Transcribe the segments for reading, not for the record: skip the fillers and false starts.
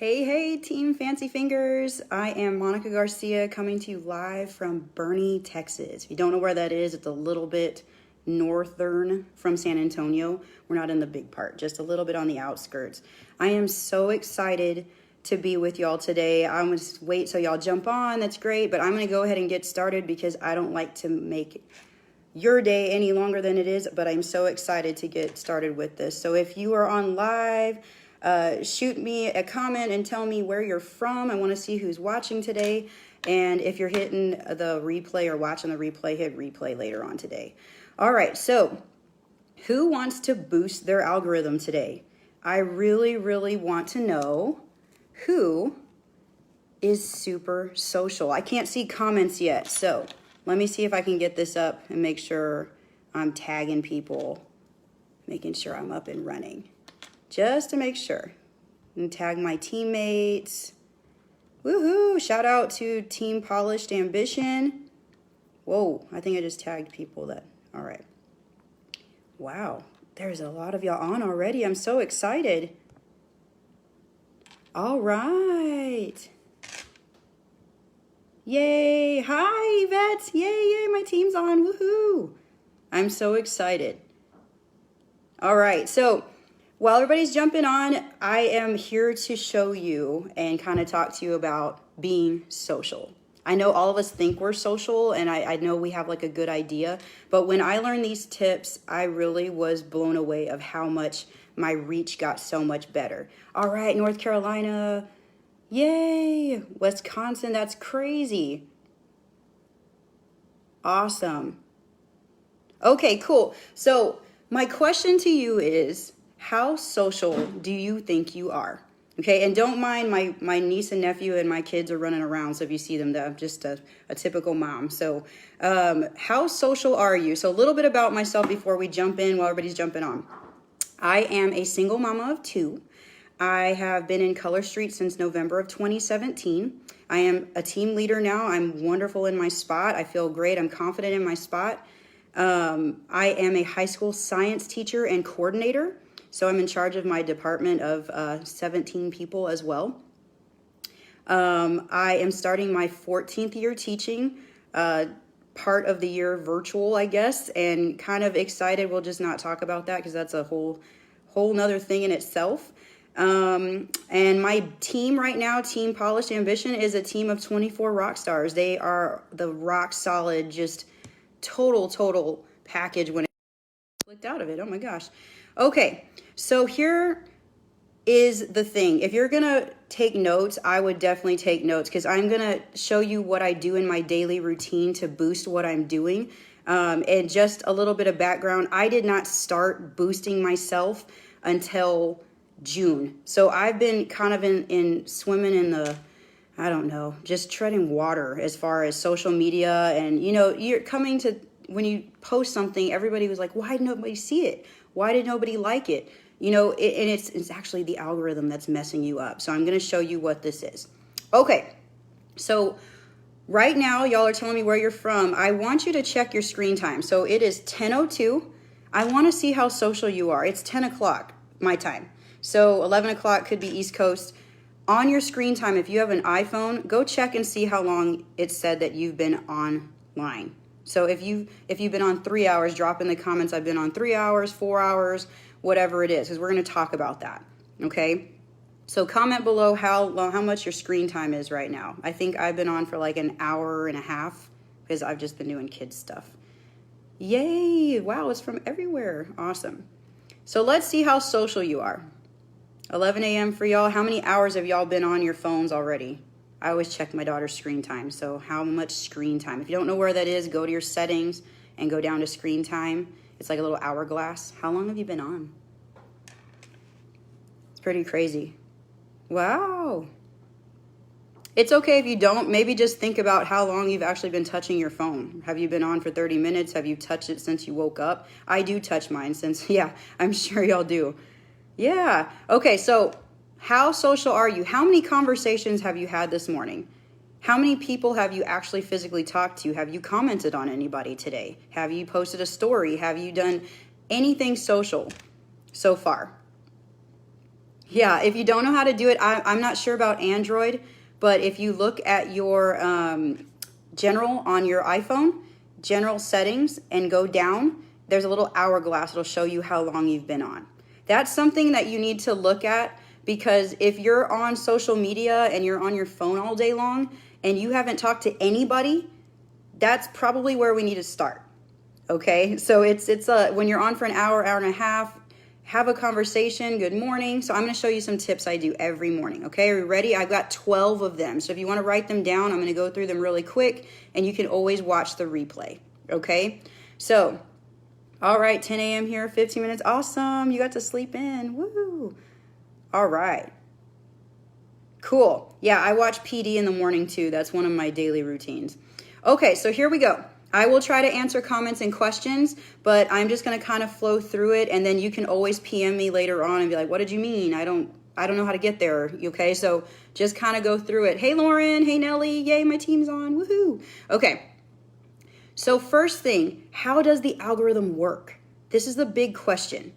Hey, hey, Team Fancy Fingers. I am Monica Garcia coming to you live from Boerne, Texas. If you don't know where that is, it's a little bit northern from San Antonio. We're not in the big part, just a little bit on the outskirts. I am so excited to be with y'all today. I'm going to wait so y'all jump on. That's great, but I'm going to go ahead and get started because I don't like to make your day any longer than it is, but I'm so excited to get started with this. So if you are on live, shoot me a comment and tell me where you're from. I want to see who's watching today. And if you're hitting the replay or watching the replay, hit replay later on today. All right, so who wants to boost their algorithm today? I really, really want to know who is super social. I can't see comments yet, so let me see if I can get this up and make sure I'm tagging people, making sure I'm up and running. Just to make sure. And tag my teammates. Woohoo! Shout out to Team Polished Ambition. Whoa, I think I just tagged people that, all right. Wow, there's a lot of y'all on already. I'm so excited. All right. Yay! Hi, Yvette! Yay, my team's on. Woohoo! I'm so excited. All right, so while everybody's jumping on, I am here to show you and kind of talk to you about being social. I know all of us think we're social, and I know we have like a good idea, but when I learned these tips, I really was blown away of how much my reach got so much better. All right, North Carolina. Yay! Wisconsin, that's crazy. Awesome. Okay, cool. So my question to you is, how social do you think you are? Okay, and don't mind my niece and nephew and my kids are running around, so if you see them, I'm just a typical mom. So how social are you? So a little bit about myself before we jump in while everybody's jumping on. I am a single mama of two. I have been in Color Street since November of 2017. I am a team leader now. I'm wonderful in my spot. I feel great. I'm confident in my spot. I am a high school science teacher and coordinator. So I'm in charge of my department of 17 people as well. I am starting my 14th year teaching, part of the year virtual, I guess, and kind of excited. We'll just not talk about that because that's a whole nother thing in itself. And my team right now, Team Polished Ambition, is a team of 24 rock stars. They are the rock solid, just total package when it clicked out of it. Oh my gosh. Okay, so here is the thing. If you're gonna take notes, I would definitely take notes because I'm gonna show you what I do in my daily routine to boost what I'm doing. And just a little bit of background, I did not start boosting myself until June. So I've been kind of in swimming in the, I don't know, just treading water as far as social media. And, you know, you're coming to, when you post something, everybody was like, why did nobody see it? Why did nobody like it? You know, and it's actually the algorithm that's messing you up. So I'm going to show you what this is. Okay, so right now, y'all are telling me where you're from. I want you to check your screen time. So it is 10:02. I want to see how social you are. It's 10 o'clock, my time. So 11 o'clock could be East Coast. On your screen time, if you have an iPhone, go check and see how long it said that you've been online. So if you've been on 3 hours, drop in the comments, I've been on 3 hours, 4 hours, whatever it is, because we're going to talk about that, okay? So comment below how much your screen time is right now. I think I've been on for like an hour and a half because I've just been doing kids stuff. Yay, wow, it's from everywhere. Awesome. So let's see how social you are. 11 a.m. for y'all. How many hours have y'all been on your phones already? I always check my daughter's screen time. So how much screen time? If you don't know where that is, go to your settings and go down to screen time. It's like a little hourglass. How long have you been on? It's pretty crazy. Wow. It's okay if you don't. Maybe just think about how long you've actually been touching your phone. Have you been on for 30 minutes? Have you touched it since you woke up? I do touch mine since, yeah, I'm sure y'all do. Yeah. Okay, so how social are you? How many conversations have you had this morning? How many people have you actually physically talked to? Have you commented on anybody today? Have you posted a story? Have you done anything social so far? Yeah, if you don't know how to do it, I'm not sure about Android, but if you look at your general on your iPhone, general settings, and go down, there's a little hourglass. It'll show you how long you've been on. That's something that you need to look at, because if you're on social media and you're on your phone all day long and you haven't talked to anybody, that's probably where we need to start. Okay, so it's when you're on for an hour, hour and a half, have a conversation. Good morning. So I'm going to show you some tips I do every morning. Okay, are you ready? I've got 12 of them. So if you want to write them down, I'm going to go through them really quick, and you can always watch the replay. Okay, so all right, 10 a.m. here, 15 minutes. Awesome, you got to sleep in. Woo! All right, cool. Yeah, I watch PD in the morning too. That's one of my daily routines. Okay, so here we go. I will try to answer comments and questions, but I'm just going to kind of flow through it, and then you can always PM me later on and be like, what did you mean? I don't know how to get there. Okay, so just kind of go through it. Hey, Lauren. Hey, Nelly. Yay, my team's on. Woohoo. Okay, so first thing, how does the algorithm work? This is the big question.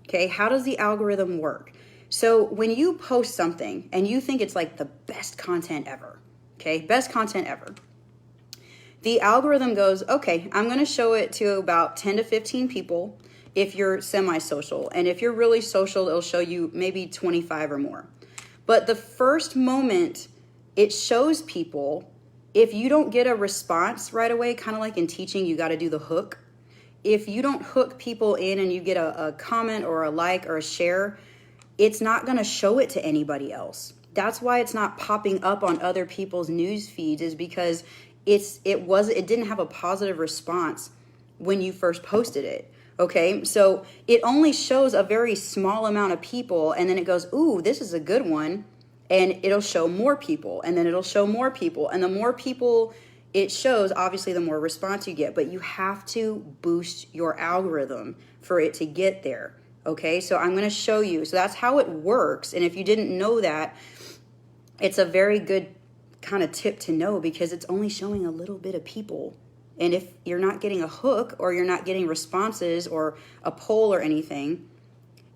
Okay, how does the algorithm work? So when you post something and you think it's like the best content ever, okay, best content ever, the algorithm goes, okay, I'm going to show it to about 10 to 15 people if you're semi-social. And if you're really social, it'll show you maybe 25 or more. But the first moment it shows people, if you don't get a response right away, kind of like in teaching, you got to do the hook. If you don't hook people in and you get a comment or a like or a share, it's not going to show it to anybody else. That's why it's not popping up on other people's news feeds, is because it didn't have a positive response when you first posted it. Okay, so it only shows a very small amount of people, and then it goes, ooh, this is a good one, and it'll show more people, and then it'll show more people, and the more people it shows, obviously the more response you get. But you have to boost your algorithm for it to get there. Okay, so I'm going to show you. So that's how it works, and if you didn't know that, it's a very good kind of tip to know, because it's only showing a little bit of people. And if you're not getting a hook, or you're not getting responses or a poll or anything,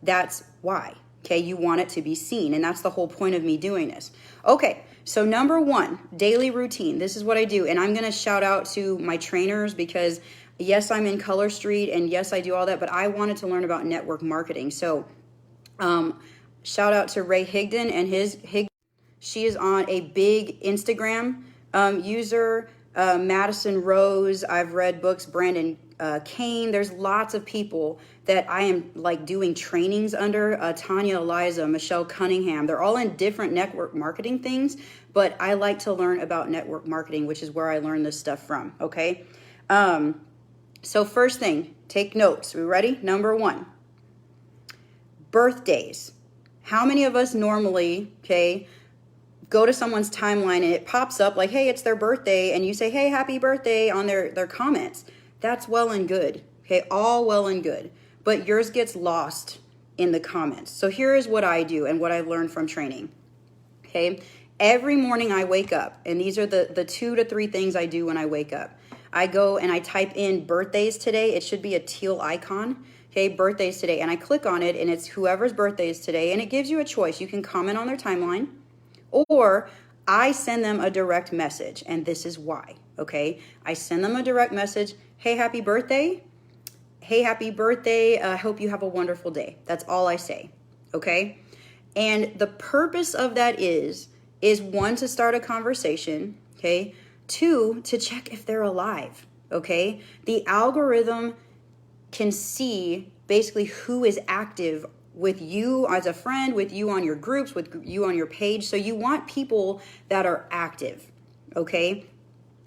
that's why. Okay, you want it to be seen, and that's the whole point of me doing this. Okay, so number one, daily routine. This is what I do, and I'm going to shout out to my trainers, because yes, I'm in Color Street, and yes, I do all that, but I wanted to learn about network marketing. So shout out to Ray Higdon and she is on a big Instagram user. Madison Rose, I've read books, Brandon Kane. There's lots of people that I am like doing trainings under. Tanya Eliza, Michelle Cunningham. They're all in different network marketing things, but I like to learn about network marketing, which is where I learned this stuff from. Okay. So first thing, take notes. We ready? Number one, birthdays. How many of us normally, go to someone's timeline and it pops up like, hey, it's their birthday, and you say, hey, happy birthday on their comments? That's well and good. Okay, all well and good. But yours gets lost in the comments. So here is what I do and what I've learned from training. Okay, every morning I wake up, and these are the 2 to 3 things I do when I wake up. I go and I type in birthdays today. It should be a teal icon. Okay, birthdays today. And I click on it, and it's whoever's birthday is today, and it gives you a choice. You can comment on their timeline, or I send them a direct message, and this is why. Okay, I send them a direct message. Hey, happy birthday. Hey, happy birthday. I hope you have a wonderful day. That's all I say. Okay, and the purpose of that is 1, to start a conversation. Okay, 2, to check if they're alive. Okay, the algorithm can see basically who is active with you as a friend, with you on your groups, with you on your page. So you want people that are active. Okay,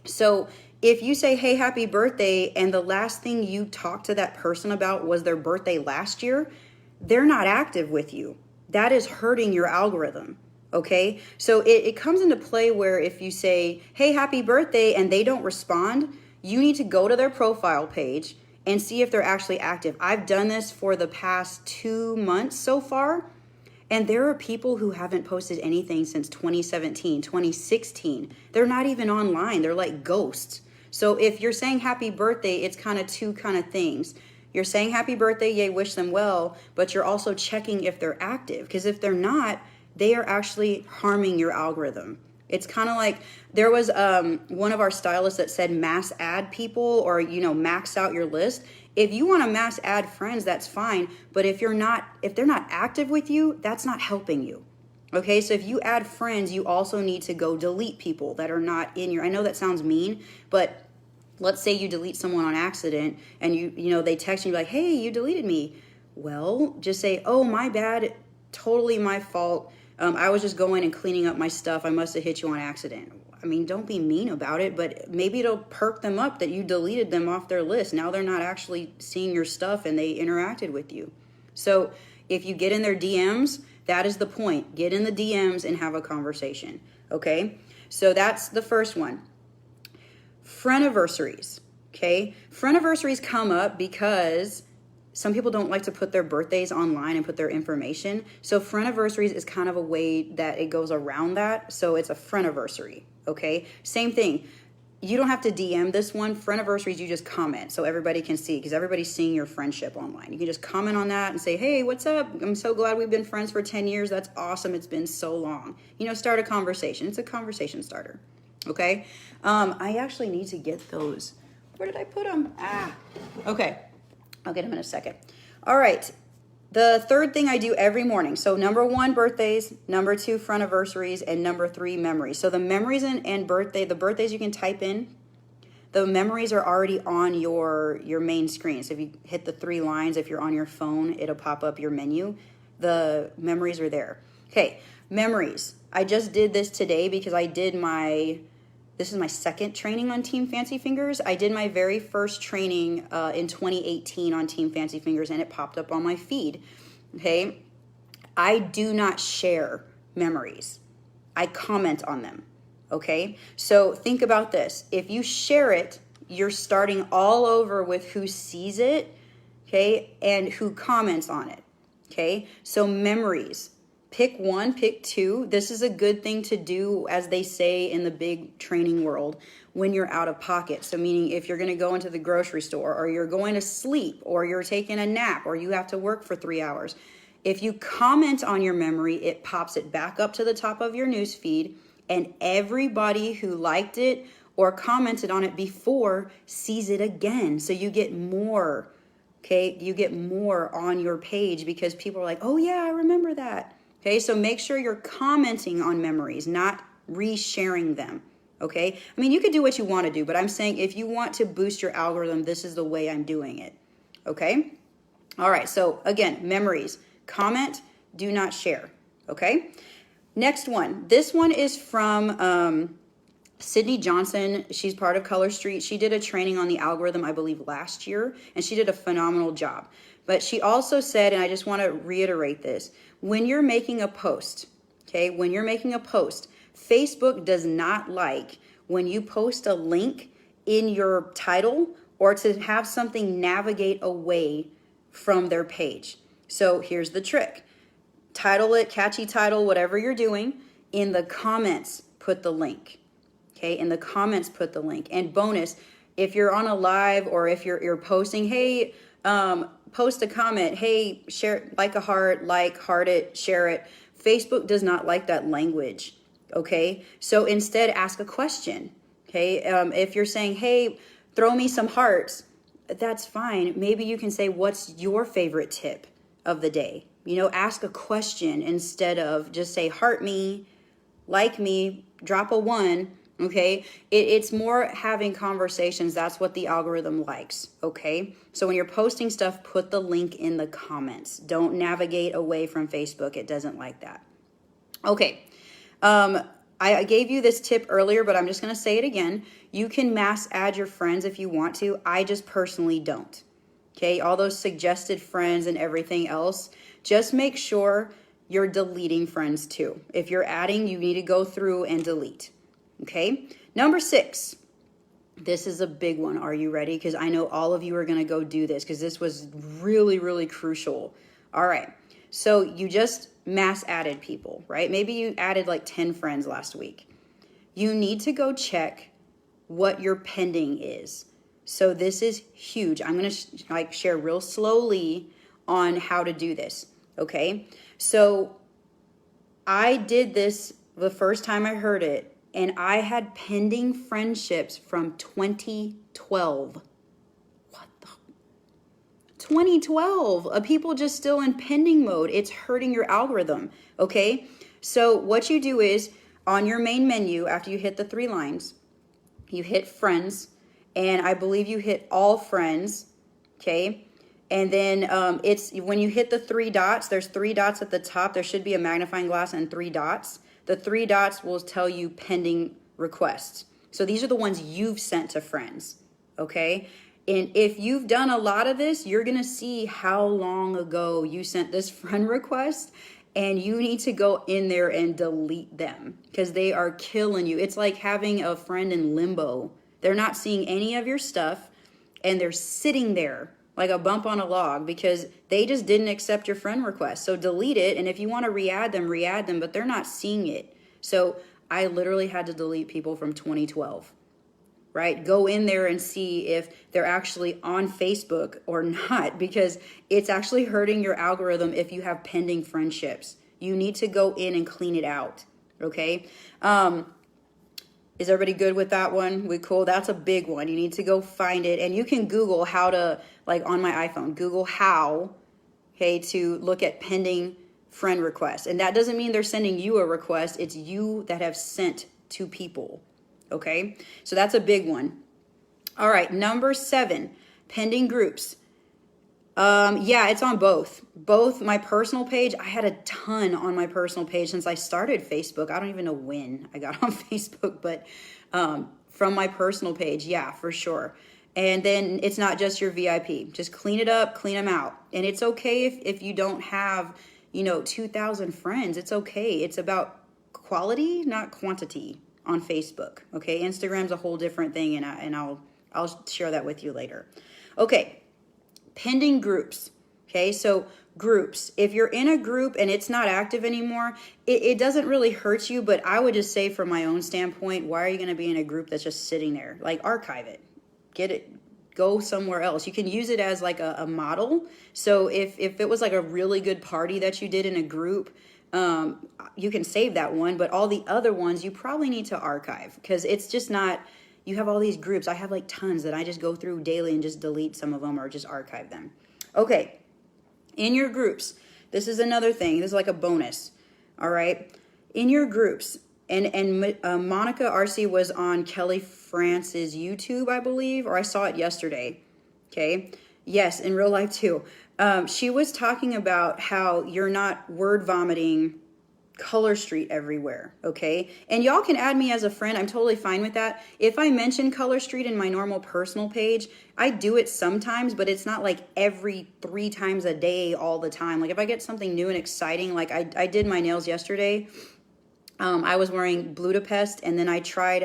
so if you say, hey, happy birthday, and the last thing you talked to that person about was their birthday last year, they're not active with you. That is hurting your algorithm. Okay, so it comes into play where if you say, hey, happy birthday, and they don't respond, you need to go to their profile page and see if they're actually active. I've done this for the past 2 months so far, and there are people who haven't posted anything since 2017, 2016. They're not even online. They're like ghosts. So if you're saying happy birthday, it's kind of 2 kind of things. You're saying happy birthday, yay, wish them well, but you're also checking if they're active. Because if they're not, they are actually harming your algorithm. It's kind of like there was one of our stylists that said mass add people, or max out your list. If you want to mass add friends, that's fine. But if they're not active with you, that's not helping you. Okay, so if you add friends, you also need to go delete people that are not in your. I know that sounds mean, but let's say you delete someone on accident and they text you like, hey, you deleted me. Well, just say, oh, my bad, totally my fault. I was just going and cleaning up my stuff. I must have hit you on accident. I mean, don't be mean about it, but maybe it'll perk them up that you deleted them off their list. Now they're not actually seeing your stuff and they interacted with you. So if you get in their DMs, that is the point. Get in the DMs and have a conversation. Okay? So that's the first one. Friendiversaries. Okay? Friendiversaries come up because some people don't like to put their birthdays online and put their information. So friendiversaries is kind of a way that it goes around that. So it's a friendiversary. Okay? Same thing. You don't have to DM this one. Friendiversaries, you just comment so everybody can see, because everybody's seeing your friendship online. You can just comment on that and say, hey, what's up? I'm so glad we've been friends for 10 years. That's awesome. It's been so long. Start a conversation. It's a conversation starter. Okay? I actually need to get those. Where did I put them? Okay. I'll get them in a second. All right. The third thing I do every morning. So number 1, birthdays. Number 2, friendiversaries. And number 3, memories. So the memories and the birthdays you can type in. The memories are already on your main screen. So if you hit the 3 lines, if you're on your phone, it'll pop up your menu. The memories are there. Okay, memories. I just did this today because this is my second training on Team Fancy Fingers. I did my very first training in 2018 on Team Fancy Fingers, and it popped up on my feed. Okay, I do not share memories. I comment on them. Okay, so think about this. If you share it, you're starting all over with who sees it, okay, and who comments on it. Okay, so memories. Pick 1, pick 2. This is a good thing to do, as they say in the big training world, when you're out of pocket. So meaning if you're going to go into the grocery store, or you're going to sleep, or you're taking a nap, or you have to work for 3 hours. If you comment on your memory, it pops it back up to the top of your news feed, and everybody who liked it or commented on it before sees it again. So you get more, okay? You get more on your page because people are like, oh yeah, I remember that. Okay, so make sure you're commenting on memories, not resharing them. Okay, I mean, you could do what you want to do, but I'm saying if you want to boost your algorithm, this is the way I'm doing it. Okay, all right, so again, memories, comment, do not share. Okay, next one. This one is from Sydney Johnson. She's part of Color Street. She did a training on the algorithm, I believe, last year, and she did a phenomenal job. But she also said, and I just want to reiterate this, when you're making a post, okay, when you're making a post, Facebook does not like when you post a link in your title or to have something navigate away from their page. So here's the trick. Title it, catchy title, whatever you're doing. In the comments, put the link. Okay, in the comments, put the link. And bonus, if you're on a live or if you're posting, hey, post a comment, hey, share, like a heart, heart it, share it. Facebook does not like that language, okay? So instead, ask a question, okay? If you're saying, hey, throw me some hearts, that's fine. Maybe you can say, what's your favorite tip of the day? Ask a question instead of just say, heart me, like me, drop a 1. Okay, it's more having conversations. That's what the algorithm likes. Okay, so when you're posting stuff, put the link in the comments. Don't navigate away from Facebook. It doesn't like that. Okay, I gave you this tip earlier, but I'm just going to say it again. You can mass add your friends if you want to. I just personally don't. Okay, all those suggested friends and everything else, just make sure you're deleting friends too. If you're adding, you need to go through and delete. Okay, number 6. This is a big one. Are you ready? Because I know all of you are going to go do this because this was really, really crucial. All right, so you just mass added people, right? Maybe you added like 10 friends last week. You need to go check what your pending is. So this is huge. I'm going to share real slowly on how to do this. Okay. So I did this the first time I heard it, and I had pending friendships from 2012. What the? 2012. People just still in pending mode. It's hurting your algorithm. Okay. So what you do is on your main menu, after you hit the 3 lines, you hit friends, and I believe you hit all friends. Okay. And then it's when you hit the 3 dots, there's 3 dots at the top. There should be a magnifying glass and 3 dots. The 3 dots will tell you pending requests. So these are the ones you've sent to friends, okay? And if you've done a lot of this, you're going to see how long ago you sent this friend request, and you need to go in there and delete them because they are killing you. It's like having a friend in limbo. They're not seeing any of your stuff, and they're sitting there like a bump on a log because they just didn't accept your friend request. So delete it, and if you want to re-add them, but they're not seeing it. So I literally had to delete people from 2012, right? Go in there and see if they're actually on Facebook or not, because it's actually hurting your algorithm if you have pending friendships. You need to go in and clean it out, okay? Is everybody good with that one? We cool? That's a big one. You need to go find it. And you can Google how to, like on my iPhone, Google how, okay, to look at pending friend requests. And that doesn't mean they're sending you a request. It's you that have sent to people, okay? So that's a big one. All right, number 7, pending groups. Yeah, it's on both my personal page. I had a ton on my personal page since I started Facebook. I don't even know when I got on Facebook, but from my personal page, yeah, for sure. And then it's not just your VIP. Just clean it up, clean them out. And it's okay if you don't have, 2,000 friends. It's okay. It's about quality, not quantity on Facebook. Okay, Instagram's a whole different thing, and I'll share that with you later. Okay. Pending groups. Okay, so groups. If you're in a group and it's not active anymore, it doesn't really hurt you, but I would just say from my own standpoint, why are you going to be in a group that's just sitting there? Like, archive it. Get it. Go somewhere else. You can use it as like a model. So if it was like a really good party that you did in a group, you can save that one, but all the other ones you probably need to archive because it's just not. You have all these groups. I have like tons that I just go through daily and just delete some of them or just archive them. Okay. In your groups, this is another thing. This is like a bonus. All right. In your groups, and Monica RC was on Kelly France's YouTube, I believe, or I saw it yesterday. Okay. Yes, in real life too. She was talking about how you're not word vomiting Color Street everywhere, okay? And y'all can add me as a friend. I'm totally fine with that. If I mention Color Street in my normal personal page, I do it sometimes, but it's not like every 3 times a day all the time. Like if I get something new and exciting, like I did my nails yesterday. I was wearing Budapest, and then I tried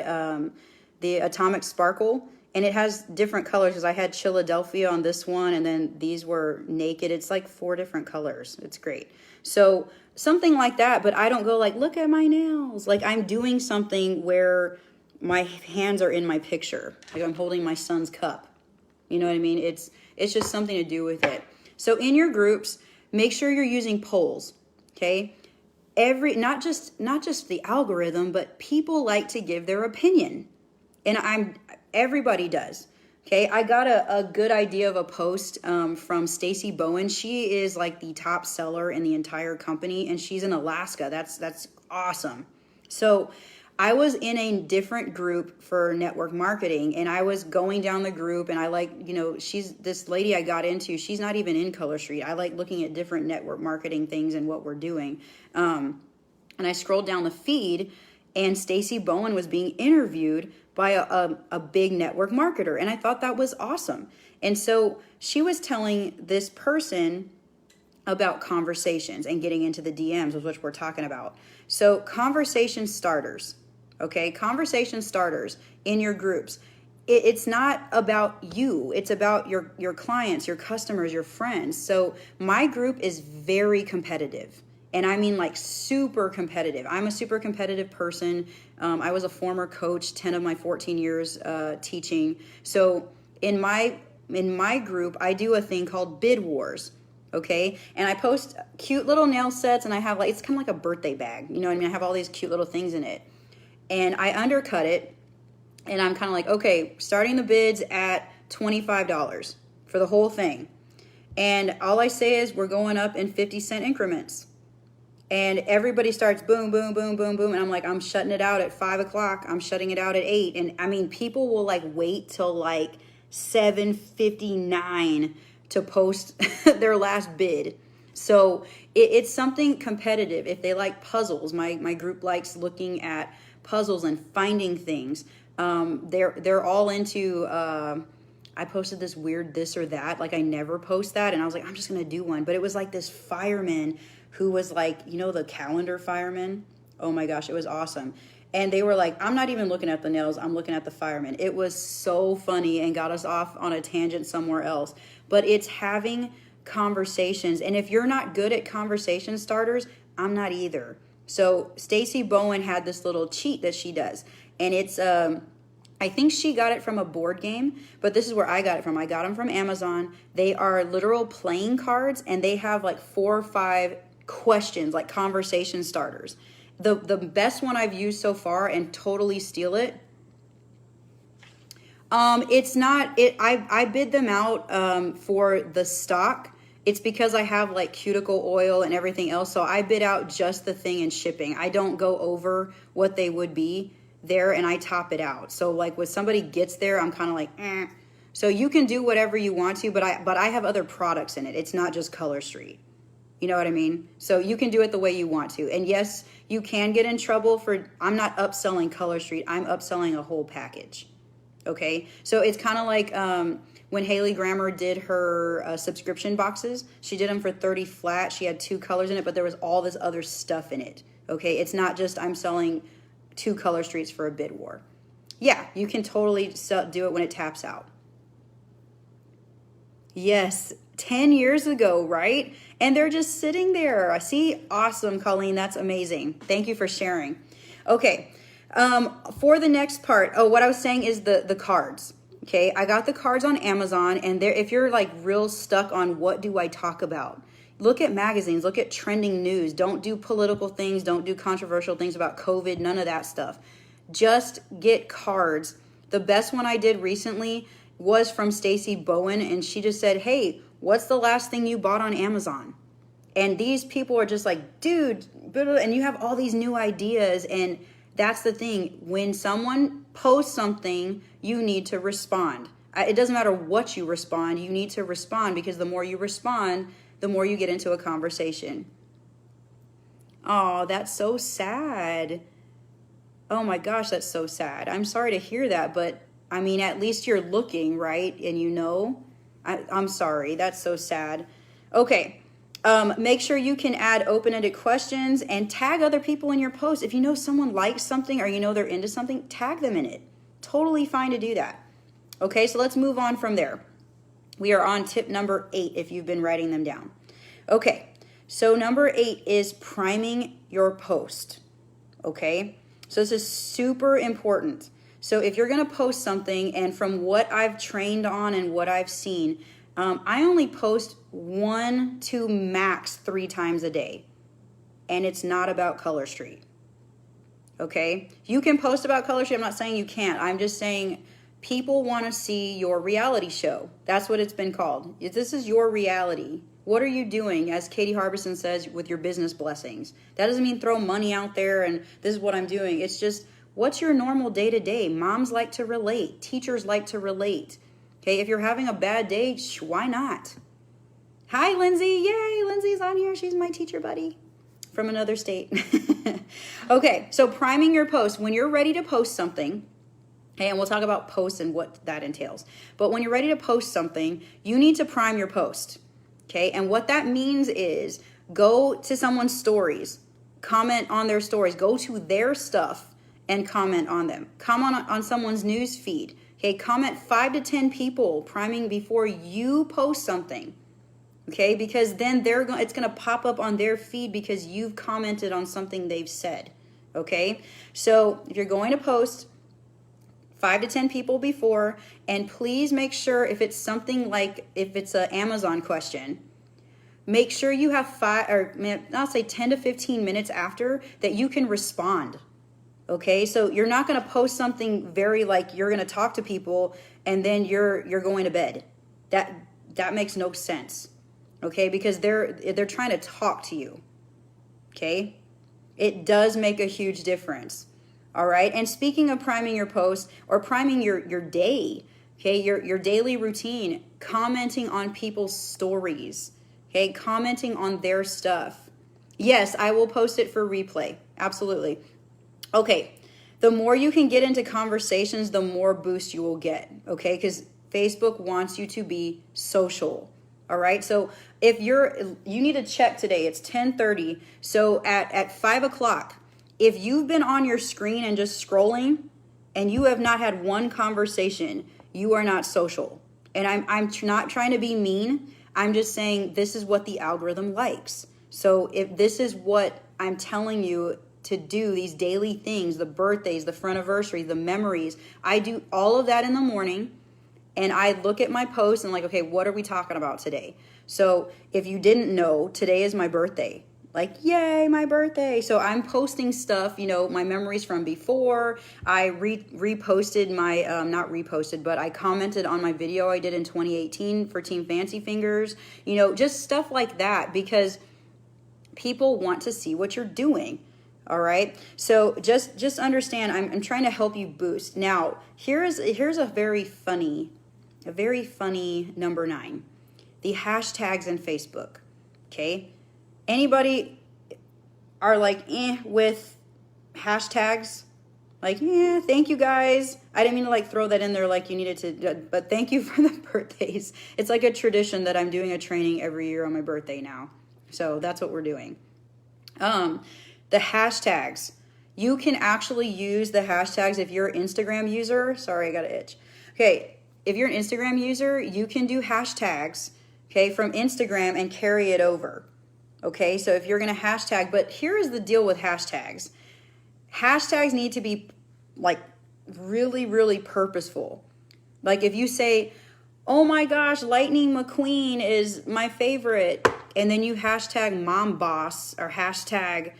the Atomic Sparkle, and it has different colors because I had Philadelphia on this one, and then these were naked. It's like 4 different colors. It's great. So something like that, but I don't go like, look at my nails. Like I'm doing something where my hands are in my picture. Like I'm holding my son's cup. You know what I mean? It's just something to do with it. So in your groups, make sure you're using polls, okay? Not just the algorithm, but people like to give their opinion. And everybody does. Okay, I got a good idea of a post from Stacy Bowen. She is like the top seller in the entire company, and she's in Alaska. That's awesome. So I was in a different group for network marketing, and I was going down the group, and I like, she's this lady I got into. She's not even in Color Street. I like looking at different network marketing things and what we're doing. And I scrolled down the feed, and Stacy Bowen was being interviewed by a big network marketer. And I thought that was awesome. And so she was telling this person about conversations and getting into the DMs, which we're talking about. So conversation starters, okay? Conversation starters in your groups. It's not about you. It's about your clients, your customers, your friends. So my group is very competitive. And I mean like super competitive. I'm a super competitive person. I was a former coach, 10 of my 14 years teaching. So in my group, I do a thing called Bid Wars. Okay, and I post cute little nail sets, and I have like, it's kind of like a birthday bag, you know what I mean? I have all these cute little things in it, and I undercut it, and I'm kind of like, okay, starting the bids at $25 for the whole thing, and all I say is we're going up in 50-cent increments, and everybody starts boom, boom, boom, boom, boom, and I'm like, I'm shutting it out at 5 o'clock, I'm shutting it out at 8, and I mean, people will like wait till like 7:59 to post their last bid. So it's something competitive. If they like puzzles, my group likes looking at puzzles and finding things. They're all into. I posted this weird this or that. Like I never post that, and I was like, I'm just gonna do one. But it was like this fireman who was like, you know, the calendar fireman. Oh my gosh, it was awesome. And they were like, I'm not even looking at the nails, I'm looking at the fireman. It was so funny and got us off on a tangent somewhere else. But it's having conversations. And if you're not good at conversation starters, I'm not either. So Stacy Bowen had this little cheat that she does. And it's, I think she got it from a board game, but this is where I got it from. I got them from Amazon. They are literal playing cards, and they have like 4 or 5 questions, like conversation starters. The best one I've used so far, and totally steal it. It's not it. I bid them out for the stock. It's because I have like cuticle oil and everything else, so I bid out just the thing and shipping. I don't go over what they would be there, and I top it out. So like when somebody gets there, I'm kind of like, eh. So you can do whatever you want to, but I have other products in it. It's not just Color Street. You know what I mean? So you can do it the way you want to. And yes, you can get in trouble for, I'm not upselling Color Street. I'm upselling a whole package. Okay? So it's kind of like when Haley Grammer did her subscription boxes. She did them for 30 flat. She had 2 colors in it, but there was all this other stuff in it. Okay? It's not just I'm selling 2 Color Streets for a bid war. Yeah, you can totally do it when it taps out. Yes, 10 years ago, right? And they're just sitting there. I see. Awesome, Colleen. That's amazing. Thank you for sharing. Okay. For the next part, what I was saying is the cards. Okay. I got the cards on Amazon, and there, if you're like real stuck on what do I talk about, look at magazines, look at trending news. Don't do political things. Don't do controversial things about COVID. None of that stuff. Just get cards. The best one I did recently was from Stacy Bowen, and she just said, hey, what's the last thing you bought on Amazon? And these people are just like, dude, and you have all these new ideas. And that's the thing. When someone posts something, you need to respond. It doesn't matter what you respond. You need to respond, because the more you respond, the more you get into a conversation. Oh, that's so sad. Oh my gosh, that's so sad. I'm sorry to hear that, but I mean, at least you're looking, right? And you know, I'm sorry. That's so sad. Okay. Make sure you can add open-ended questions and tag other people in your post. If you know someone likes something, or you know they're into something, tag them in it. Totally fine to do that. Okay, so let's move on from there. We are on tip number 8 if you've been writing them down. Okay, so number 8 is priming your post. Okay, so this is super important. So if you're going to post something, and from what I've trained on and what I've seen, I only post 1 to max 3 times a day. And it's not about Color Street. Okay? You can post about Color Street. I'm not saying you can't. I'm just saying people want to see your reality show. That's what it's been called. This is your reality. What are you doing, as Katie Harbison says, with your business blessings? That doesn't mean throw money out there and this is what I'm doing. It's just, what's your normal day-to-day? Moms like to relate. Teachers like to relate. Okay, if you're having a bad day, why not? Hi, Lindsay. Yay, Lindsay's on here. She's my teacher buddy from another state. Okay, so priming your post. When you're ready to post something, okay, and we'll talk about posts and what that entails. But when you're ready to post something, you need to prime your post. Okay, and what that means is go to someone's stories, comment on their stories, go to their stuff and comment on them. Comment on someone's news feed. Okay, comment 5 to 10 people priming before you post something. Okay, because then it's going to pop up on their feed because you've commented on something they've said. Okay, so if you're going to post, 5 to 10 people before, and please make sure if it's something like, if it's an Amazon question, make sure you have I'll say 10 to 15 minutes after that you can respond. Okay, so you're not going to post something very like you're going to talk to people and then you're going to bed. That makes no sense. Okay, because they're trying to talk to you. Okay, it does make a huge difference. All right, and speaking of priming your post or priming your day, okay, your daily routine, commenting on people's stories, okay, commenting on their stuff. Yes, I will post it for replay. Absolutely. Okay, the more you can get into conversations, the more boost you will get, okay? Because Facebook wants you to be social, all right? So if you need to check today, it's 10:30. So at 5 o'clock, if you've been on your screen and just scrolling and you have not had one conversation, you are not social. And I'm not trying to be mean. I'm just saying this is what the algorithm likes. So if this is what I'm telling you to do, these daily things, the birthdays, the friendiversaries, the memories, I do all of that in the morning, and I look at my posts and like, okay, what are we talking about today? So if you didn't know, today is my birthday. Like, yay, my birthday. So I'm posting stuff, my memories from before. I reposted my, not reposted, but I commented on my video I did in 2018 for Team Fancy Fingers, just stuff like that, because people want to see what you're doing. All right. So just understand, I'm trying to help you boost. Now, here's a very funny number 9, the hashtags in Facebook. Okay. Anybody are like, with hashtags? Like, thank you guys. I didn't mean to like throw that in there like you needed to, but thank you for the birthdays. It's like a tradition that I'm doing a training every year on my birthday now. So that's what we're doing. The hashtags. You can actually use the hashtags if you're an Instagram user. Sorry, I got an itch. Okay, if you're an Instagram user, you can do hashtags, okay, from Instagram and carry it over. Okay, so if you're going to hashtag, but here is the deal with hashtags. Hashtags need to be like really, really purposeful. Like if you say, oh my gosh, Lightning McQueen is my favorite, and then you hashtag mom boss or hashtag,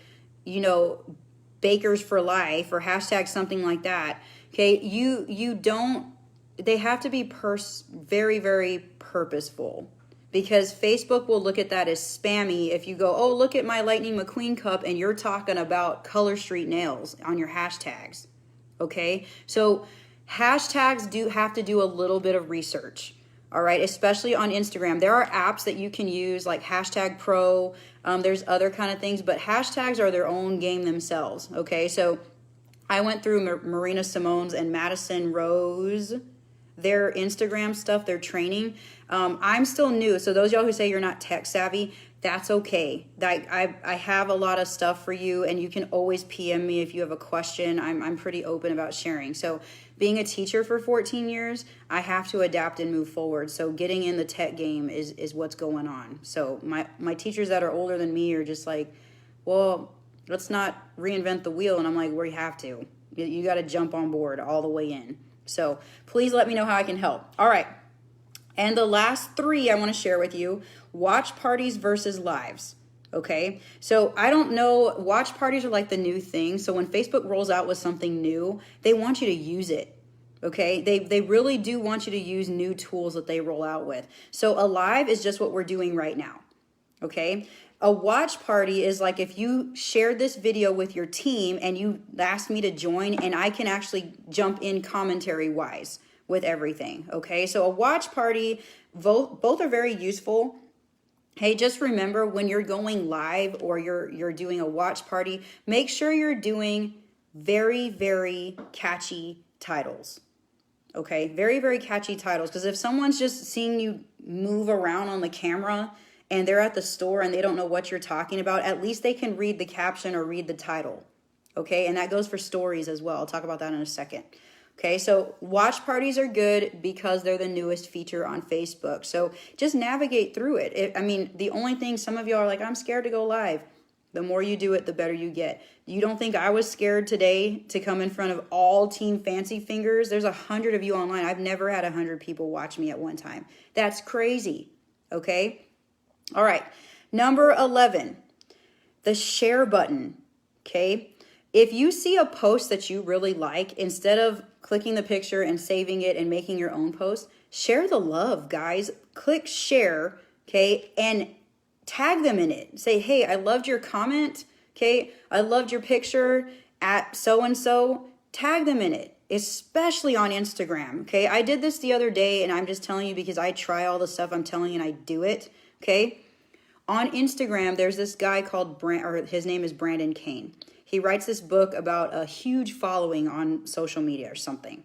bakers for life or hashtag something like that. Okay, you don't, they have to be very, very purposeful, because Facebook will look at that as spammy if you go, oh, look at my Lightning McQueen cup, and you're talking about Color Street nails on your hashtags. Okay, so hashtags do have to do a little bit of research. All right, especially on Instagram. There are apps that you can use like Hashtag Pro. There's other kind of things, but hashtags are their own game themselves. Okay, so I went through Marina Simone's and Madison Rose, their Instagram stuff, their training. I'm still new, so those of y'all who say you're not tech savvy, that's okay. I have a lot of stuff for you, and you can always PM me if you have a question. I'm pretty open about sharing. So being a teacher for 14 years, I have to adapt and move forward. So getting in the tech game is what's going on. So my teachers that are older than me are just like, well, let's not reinvent the wheel. And I'm like, we have to. You got to jump on board all the way in. So please let me know how I can help. All right. And the last 3 I want to share with you, watch parties versus lives. Okay, so I don't know, watch parties are like the new thing. So when Facebook rolls out with something new, they want you to use it. Okay, they really do want you to use new tools that they roll out with. So a live is just what we're doing right now. Okay, a watch party is like if you shared this video with your team and you asked me to join, and I can actually jump in commentary wise with everything. Okay, so a watch party, both are very useful. Hey, just remember when you're going live or you're doing a watch party, make sure you're doing very, very catchy titles. Okay, very, very catchy titles. Because if someone's just seeing you move around on the camera and they're at the store and they don't know what you're talking about, at least they can read the caption or read the title. Okay, and that goes for stories as well. I'll talk about that in a second. Okay, so watch parties are good because they're the newest feature on Facebook. So just navigate through it. I mean, the only thing, some of you are like, I'm scared to go live. The more you do it, the better you get. You don't think I was scared today to come in front of all Team Fancy Fingers? There's 100 of you online. I've never had 100 people watch me at one time. That's crazy. Okay? All right. Number 11, the share button. Okay? If you see a post that you really like, instead of clicking the picture and saving it and making your own post, share the love, guys. Click share, okay, and tag them in it. Say, hey, I loved your comment, okay? I loved your picture at so-and-so. Tag them in it, especially on Instagram, okay? I did this the other day, and I'm just telling you because I try all the stuff I'm telling you and I do it, okay? On Instagram, there's this guy called his name is Brandon Kane. He writes this book about a huge following on social media or something.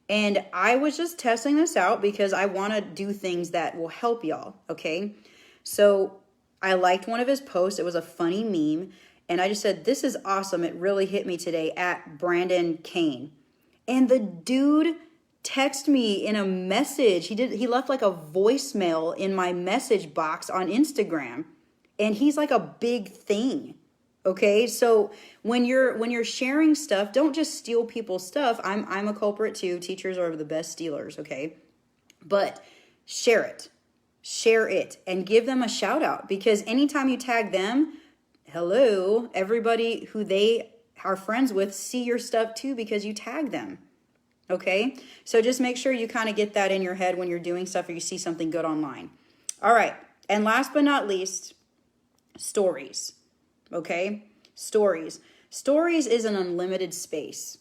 And I was just testing this out because I want to do things that will help y'all, okay? So I liked one of his posts. It was a funny meme. And I just said, this is awesome. It really hit me today, at Brandon Kane. And the dude texted me in a message. He left like a voicemail in my message box on Instagram. And he's like a big thing. Okay, so when you're sharing stuff, don't just steal people's stuff. I'm a culprit too. Teachers are the best stealers, okay? But share it, and give them a shout out, because anytime you tag them, hello, everybody who they are friends with see your stuff too because you tag them. Okay, so just make sure you kind of get that in your head when you're doing stuff or you see something good online. All right, and last but not least, stories. Okay, stories is an unlimited space.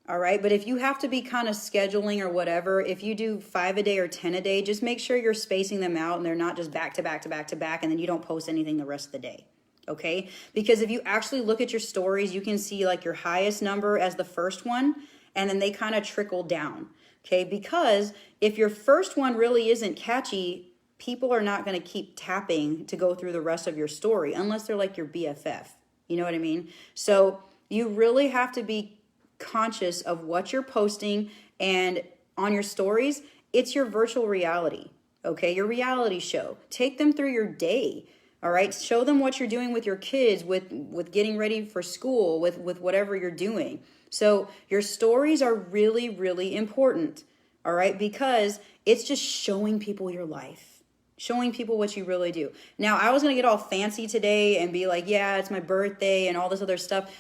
All right, but if you have to be kind of scheduling or whatever, if you do 5 a day or 10 a day, just make sure you're spacing them out and they're not just back to back to back to back, and then you don't post anything the rest of the day. Okay, because if you actually look at your stories, you can see like your highest number as the first one, and then they kind of trickle down. Okay, because if your first one really isn't catchy, people are not going to keep tapping to go through the rest of your story unless they're like your BFF. You know what I mean? So you really have to be conscious of what you're posting, and on your stories, it's your virtual reality. Okay, your reality show. Take them through your day. All right, show them what you're doing with your kids, with getting ready for school, with whatever you're doing. So your stories are really, really important. All right, because it's just showing people your life. Showing people what you really do. Now, I was going to get all fancy today and be like, yeah, it's my birthday and all this other stuff.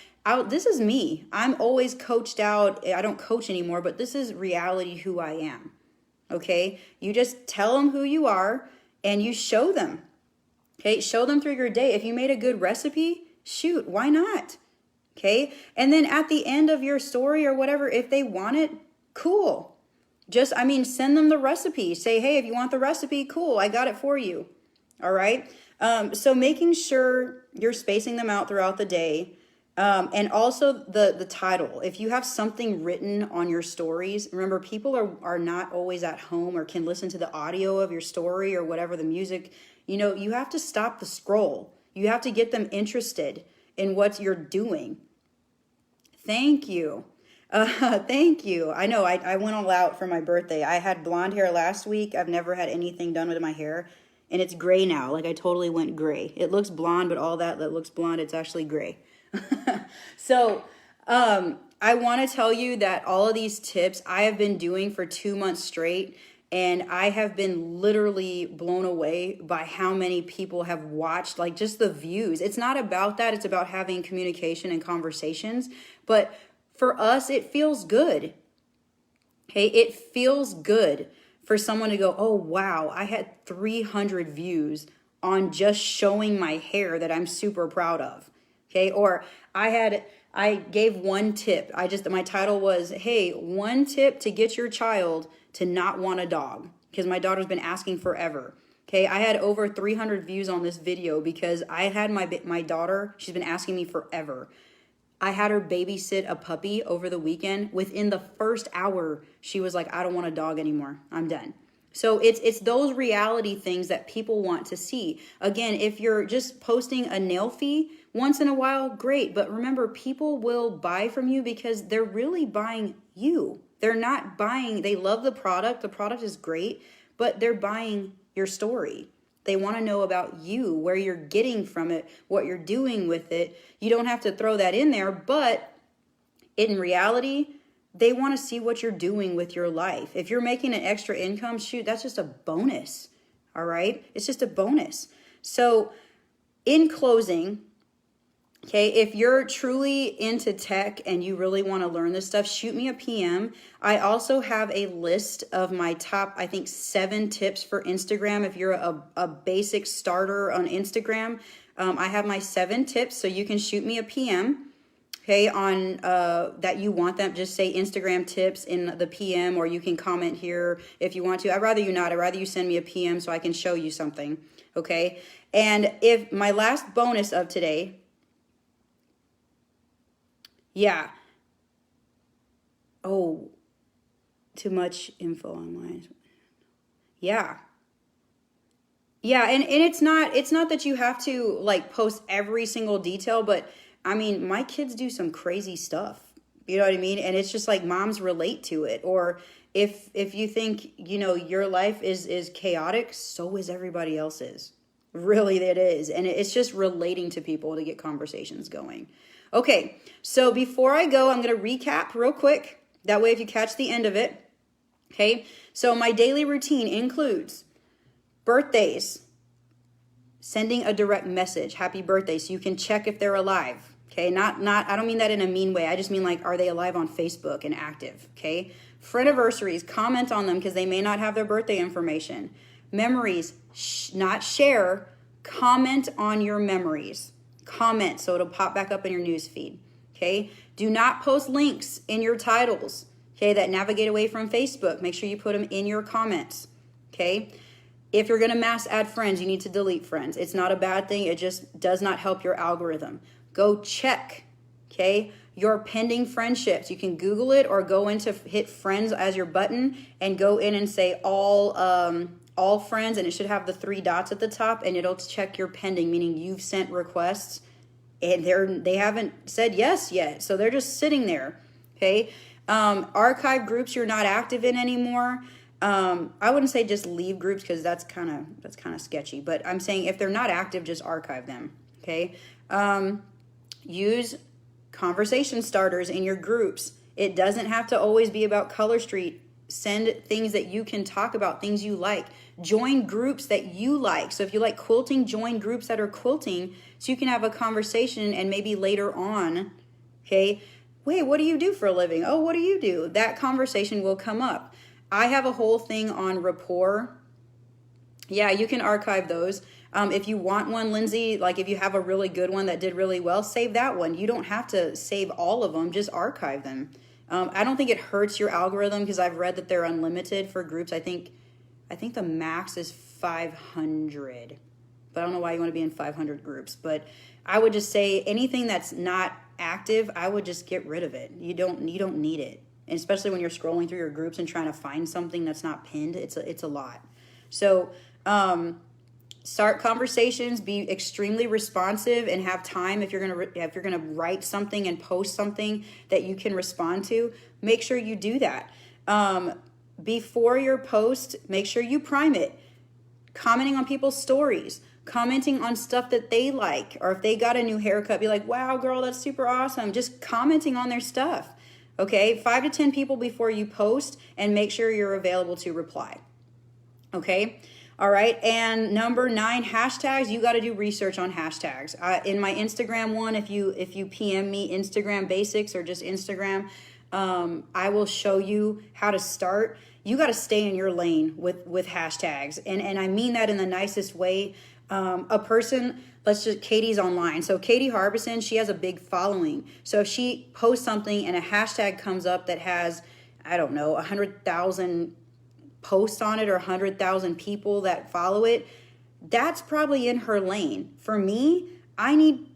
This is me. I'm always coached out. I don't coach anymore, but this is reality who I am. Okay? You just tell them who you are and you show them. Okay? Show them through your day. If you made a good recipe, shoot, why not? Okay? And then at the end of your story or whatever, if they want it, cool. Send them the recipe. Say, hey, if you want the recipe, cool, I got it for you. All right. So making sure you're spacing them out throughout the day. And also the title. If you have something written on your stories, remember, people are not always at home or can listen to the audio of your story or whatever, the music. You have to stop the scroll. You have to get them interested in what you're doing. Thank you. Thank you. I know I went all out for my birthday. I had blonde hair last week. I've never had anything done with my hair, and it's gray now. Like, I totally went gray. It looks blonde, but all that looks blonde, it's actually gray. So, I want to tell you that all of these tips I have been doing for 2 months straight, and I have been literally blown away by how many people have watched, like, just the views. It's not about that. It's about having communication and conversations, but for us, it feels good. Okay, it feels good for someone to go, oh, wow, I had 300 views on just showing my hair that I'm super proud of. Okay, or I gave one tip. My title was, hey, 1 tip to get your child to not want a dog, because my daughter's been asking forever. Okay, I had over 300 views on this video because I had my daughter, she's been asking me forever. I had her babysit a puppy over the weekend. Within the first hour, she was like, I don't want a dog anymore. I'm done. So it's those reality things that people want to see. Again, if you're just posting a nail fee once in a while, great. But remember, people will buy from you because they're really buying you. They're not buying, they love the product. The product is great, but they're buying your story. They want to know about you, where you're getting from it, what you're doing with it. You don't have to throw that in there, but in reality, they want to see what you're doing with your life. If you're making an extra income, shoot, that's just a bonus. All right? It's just a bonus. So in closing, okay, if you're truly into tech and you really want to learn this stuff, shoot me a PM. I also have a list of my top, I think, 7 tips for Instagram. If you're a basic starter on Instagram, I have my 7 tips, so you can shoot me a PM. Okay, on that you want them, just say Instagram tips in the PM, or you can comment here if you want to. I'd rather you not. I'd rather you send me a PM so I can show you something. Okay, and if my last bonus of today, yeah. Oh, too much info online. Yeah. Yeah, and it's not that you have to like post every single detail, but I mean, my kids do some crazy stuff. You know what I mean? And it's just like moms relate to it. Or if you think, you know, your life is chaotic, so is everybody else's. Really, it is. And it's just relating to people to get conversations going. Okay, so before I go, I'm going to recap real quick. That way, if you catch the end of it, okay? So my daily routine includes birthdays, sending a direct message, happy birthday, so you can check if they're alive. Okay, not I don't mean that in a mean way. I just mean like, are they alive on Facebook and active? Okay, friendiversaries, comment on them because they may not have their birthday information. Memories, not share, comment on your memories. Comment so it'll pop back up in your news feed. Okay, do not post links in your titles. Okay, that navigate away from Facebook. Make sure you put them in your comments. Okay. If you're going to mass add friends, you need to delete friends. It's not a bad thing. It just does not help your algorithm. Go check, okay, your pending friendships. You can Google it or go into hit friends as your button and go in and say all friends, and it should have the 3 dots at the top, and it'll check your pending, meaning you've sent requests and they haven't said yes yet. So they're just sitting there, okay? Archive groups you're not active in anymore. I wouldn't say just leave groups because that's kind of sketchy, but I'm saying if they're not active, just archive them. Okay. Use conversation starters in your groups. It doesn't have to always be about Color Street. Send things that you can talk about, things you like. Join groups that you like. So if you like quilting, join groups that are quilting so you can have a conversation, and maybe later on, okay, wait, what do you do for a living? Oh, what do you do? That conversation will come up. I have a whole thing on rapport. Yeah, you can archive those. If you want one, Lindsay, like if you have a really good one that did really well, save that one. You don't have to save all of them, just archive them. I don't think it hurts your algorithm because I've read that they're unlimited for groups. I think the max is 500, but I don't know why you want to be in 500 groups. But I would just say anything that's not active, I would just get rid of it. You don't need it. And especially when you're scrolling through your groups and trying to find something that's not pinned, it's a lot. So start conversations, be extremely responsive, and have time. If you're gonna write something and post something that you can respond to, make sure you do that. Before your post, make sure you prime it. Commenting on people's stories, commenting on stuff that they like, or if they got a new haircut, be like, wow, girl, that's super awesome. Just commenting on their stuff. Okay, 5 to 10 people before you post, and make sure you're available to reply. Okay, all right. And number 9, hashtags. You got to do research on hashtags. In my Instagram one, if you PM me Instagram basics or just Instagram, I will show you how to start. You got to stay in your lane with hashtags, and I mean that in the nicest way. A person, Katie's online. So Katie Harbison, she has a big following. So if she posts something and a hashtag comes up that has, I don't know, 100,000 posts on it or 100,000 people that follow it, that's probably in her lane. For me, I need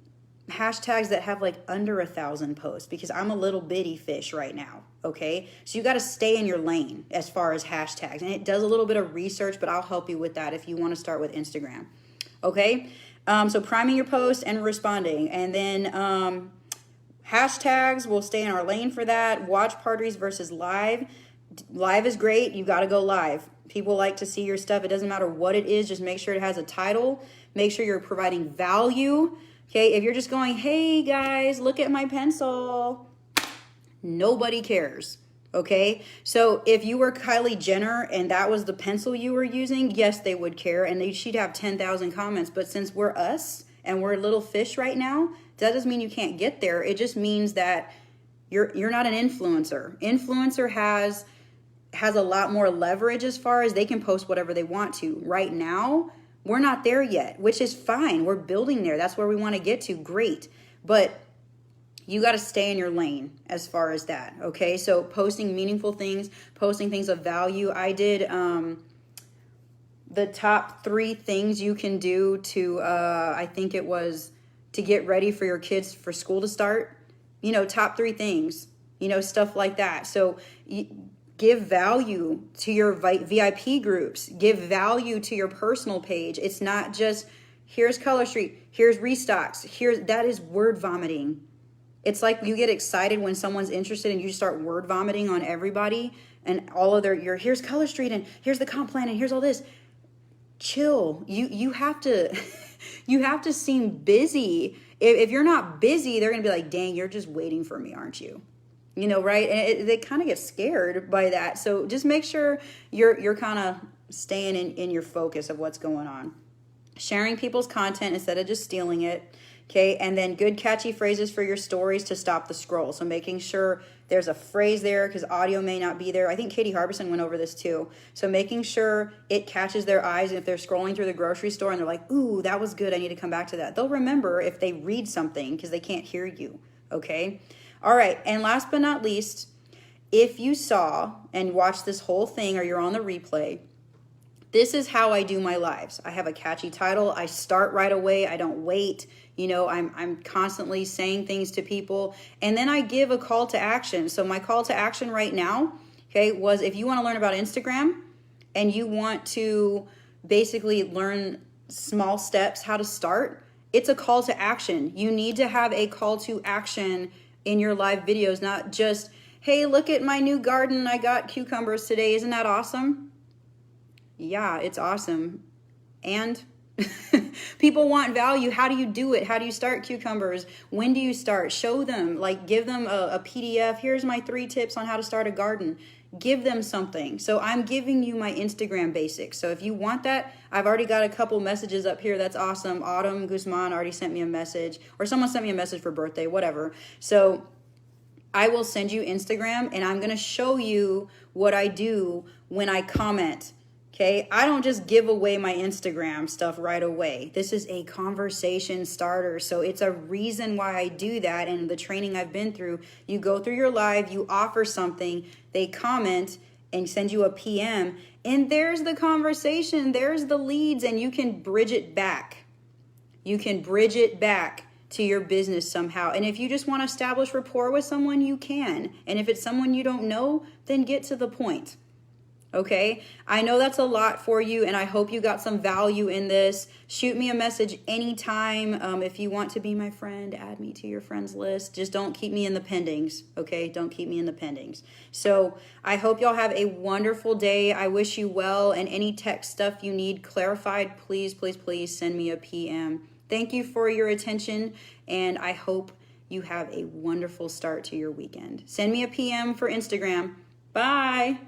hashtags that have like under 1,000 posts because I'm a little bitty fish right now. Okay, so you got to stay in your lane as far as hashtags, and it does a little bit of research, but I'll help you with that if you want to start with Instagram. Okay, so priming your post and responding, and then hashtags, we'll stay in our lane for that. Watch parties versus live. Live is great. You got to go live. People like to see your stuff. It doesn't matter what it is. Just make sure it has a title. Make sure you're providing value. Okay, if you're just going, hey guys, look at my pencil, nobody cares. Okay, so if you were Kylie Jenner and that was the pencil you were using, yes, they would care and she'd have 10,000 comments. But since we're us and we're little fish right now, that doesn't mean you can't get there. It just means that you're not an influencer. Influencer has a lot more leverage as far as they can post whatever they want to. Right now, we're not there yet, which is fine. We're building there. That's where we want to get to. Great. But you got to stay in your lane as far as that. Okay. So posting meaningful things, posting things of value. I did the top 3 things you can do to, I think it was to get ready for your kids for school to start. You know, top 3 things, you know, stuff like that. So give value to your VIP groups. Give value to your personal page. It's not just, here's Color Street, here's restocks, that is word vomiting. It's like you get excited when someone's interested and you start word vomiting on everybody and all of here's Color Street and here's the comp plan and here's all this. Chill. You have to you have to seem busy. If you're not busy, they're going to be like, dang, you're just waiting for me, aren't you? You know, right? And they kind of get scared by that. So just make sure you're kind of staying in your focus of what's going on. Sharing people's content instead of just stealing it. Okay. And then good catchy phrases for your stories to stop the scroll. So making sure there's a phrase there because audio may not be there. I think Katie Harbison went over this too. So making sure it catches their eyes. And if they're scrolling through the grocery store and they're like, ooh, that was good, I need to come back to that. They'll remember if they read something because they can't hear you. Okay. All right. And last but not least, if you saw and watched this whole thing or you're on the replay, this is how I do my lives. I have a catchy title. I start right away. I don't wait. You know, I'm constantly saying things to people. And then I give a call to action. So my call to action right now, okay, was if you want to learn about Instagram and you want to basically learn small steps, how to start, it's a call to action. You need to have a call to action in your live videos, not just, hey, look at my new garden. I got cucumbers today. Isn't that awesome? Yeah, it's awesome. And people want value. How do you do it? How do you start cucumbers? When do you start? Show them, like give them a PDF. Here's my 3 tips on how to start a garden. Give them something. So I'm giving you my Instagram basics. So if you want that, I've already got a couple messages up here. That's awesome. Autumn Guzman already sent me a message, or someone sent me a message for birthday, whatever. So I will send you Instagram and I'm going to show you what I do when I comment. Okay, I don't just give away my Instagram stuff right away. This is a conversation starter. So it's a reason why I do that. And the training I've been through, you go through your live, you offer something, they comment and send you a PM. And there's the conversation, there's the leads, and you can bridge it back. You can bridge it back to your business somehow. And if you just want to establish rapport with someone, you can. And if it's someone you don't know, then get to the point. Okay, I know that's a lot for you and I hope you got some value in this. Shoot me a message anytime. If you want to be my friend, add me to your friends list. Just don't keep me in the pendings. Okay, don't keep me in the pendings. So I hope y'all have a wonderful day. I wish you well, and any tech stuff you need clarified, please, please, please send me a PM. Thank you for your attention, and I hope you have a wonderful start to your weekend. Send me a PM for Instagram. Bye.